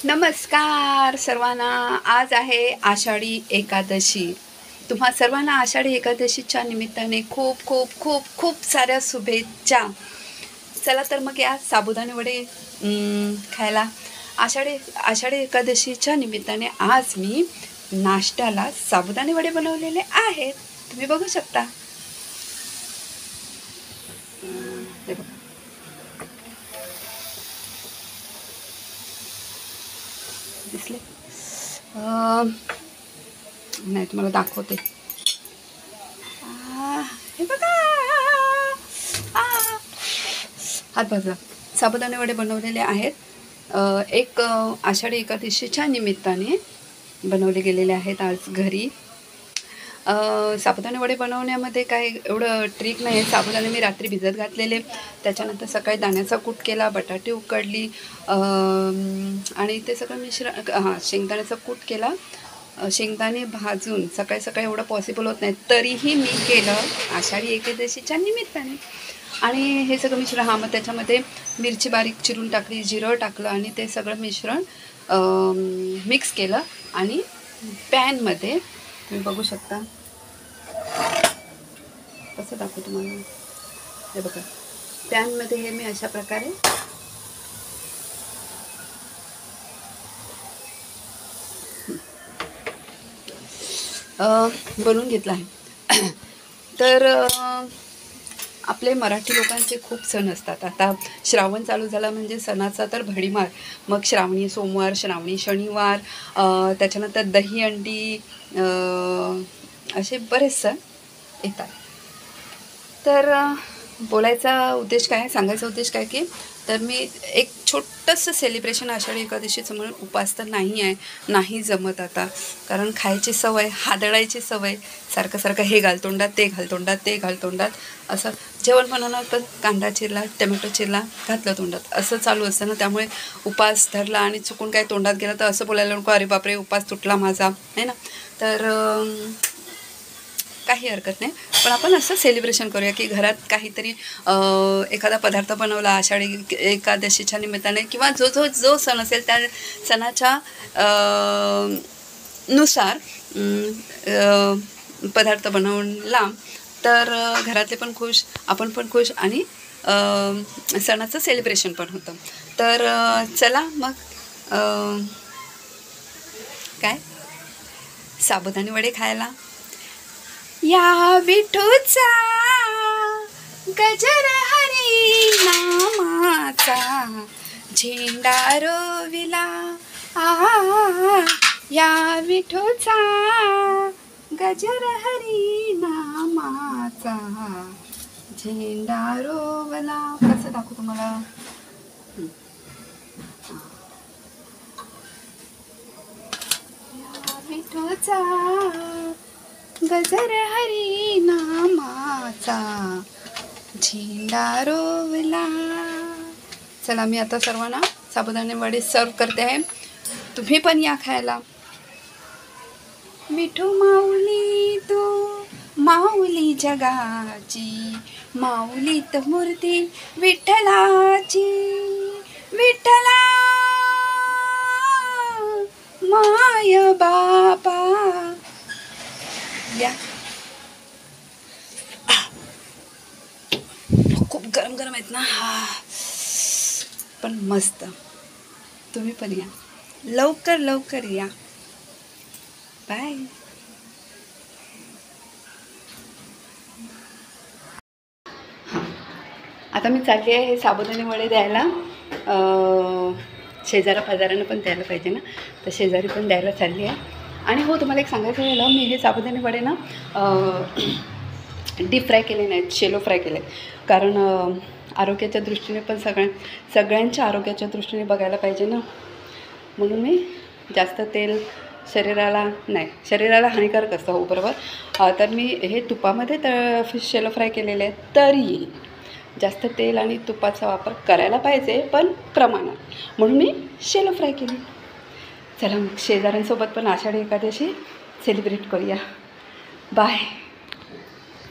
नमस्कार सर्वांना. आज आहे आषाढी एकादशी. तुम्हा सर्वांना आषाढी एकादशीच्या निमित्ताने खूप खूप खूप खूप साऱ्या शुभेच्छा. चला तर मग या साबुदाणे वडे खायला. आषाढी एकादशीच्या निमित्ताने आज मी नाश्त्याला साबुदाणे वडे बनवलेले आहेत. तुम्ही बघू शकता. हे बघा. दिसले? नाही तुम्हाला दाखवते. हे बघा. हात भाजला. साबुदाणे वडे बनवलेले आहेत. एक आषाढी एकादशीच्या निमित्ताने बनवले गेलेले आहेत आज घरी. साबुदाणे वडे बनवण्यामध्ये काय एवढं ट्रिक नाही आहे. साबुदाणे मी रात्री भिजत घातलेले, त्याच्यानंतर सकाळी दाण्याचा कूट केला, बटाटे उकडली आणि ते सगळं मिश्रण शेंगदाण्याचा कूट केला. शेंगदाणे भाजून सकाळी सकाळी एवढं पॉसिबल होत नाही, तरीही मी केलं आषाढी एकादशीच्या निमित्ताने. आणि हे सगळं मिश्रण मग त्याच्यामध्ये मिरची बारीक चिरून टाकली, जिरं टाकलं आणि ते सगळं मिश्रण मिक्स केलं. आणि पॅनमध्ये तुम्ही बघू शकता, कसं दाखवू तुम्हाला, हे बघा. पॅनमध्ये हे मी अशा प्रकारे बनवून घेतलं आहे. तर आपले मराठी लोकांचे खूप सण असतात. आता श्रावण चालू झाला म्हणजे सणाचा तर भडीमार. मग श्रावणी सोमवार, श्रावणी शनिवार, त्याच्यानंतर दहीहंडी, असे बरेच सण येतात. तर बोलायचा उद्देश काय, सांगायचा उद्देश काय की तर मी एक छोटंसं सेलिब्रेशन आषाढी एकादशीचं म्हणून, उपास तर नाही आहे, नाही जमत आता, कारण खायची सवय, हादळायची सवय, सारखं सारखं हे घाल तोंडात, ते घाल तोंडात, ते घाल तोंडात, असं जेवण बनवणार तर कांदा चिरला, टमॅटो चिरला, घातलं तोंडात, असं चालू असतं ना. त्यामुळे उपास धरला आणि चुकून काय तोंडात गेला तर असं बोलायला नको, अरे बापरे उपास तुटला माझा, आहे ना. तर काही हरकत नाही, पण आपण असं सेलिब्रेशन करूया की घरात काहीतरी एखादा पदार्थ बनवला आषाढी एकादशीच्या निमित्ताने, किंवा जो सण असेल त्या सणाच्या नुसार पदार्थ बनवला तर घरातले पण खुश, आपण पण खुश आणि सणाचं सेलिब्रेशन पण होतं. तर चला मग काय साबुदाणे वडे खायला. या विठूचा गजर हरी नामाचा झेंडा रोविला, या विठूचा गजर हरी नामाचा झेंडा रोवला. कसं दाखवू तुम्हाला, या विठूचा गजर हरी नामाचा झेंडा रोवला. चला मी आता सर्वांना साबुदाणे वडे सर्व करते आहे. तुम्ही पण या खायला. विठू माऊली तू माऊली जगाची, माऊलीत मूर्ती विठ्ठलाची, विठ्ठला माय बाबा. या खूप गरम गरम आहेत ना, पण मस्त. तुम्ही पण या, लवकर लवकर या. बाय. आता मी चालली आहे हे साबुदाणे वडे द्यायला. शेजारा पाजारांना पण द्यायला पाहिजे ना, तर शेजारी पण द्यायला चालली आहे. आणि हो, तुम्हाला एक सांगायचं झालं, मी हे साबुदाणे वडे ना डीप फ्राय केले नाहीत, शेलो फ्राय केले, कारण आरोग्याच्या दृष्टीने पण सगळ्यांच्या आरोग्याच्या दृष्टीने बघायला पाहिजे ना, म्हणून मी जास्त तेल शरीराला हानिकारक असतं, हो बरोबर. तर मी हे तुपामध्ये शेलो फ्राय केलेले आहेत. तरी जास्त तेल आणि तुपाचा वापर करायला पाहिजे, पण प्रमाणात, म्हणून मी शेलो फ्राय केली. चला मग शेजाऱ्यांसोबत पण आषाढी एकादशी सेलिब्रेट करूया. बाय.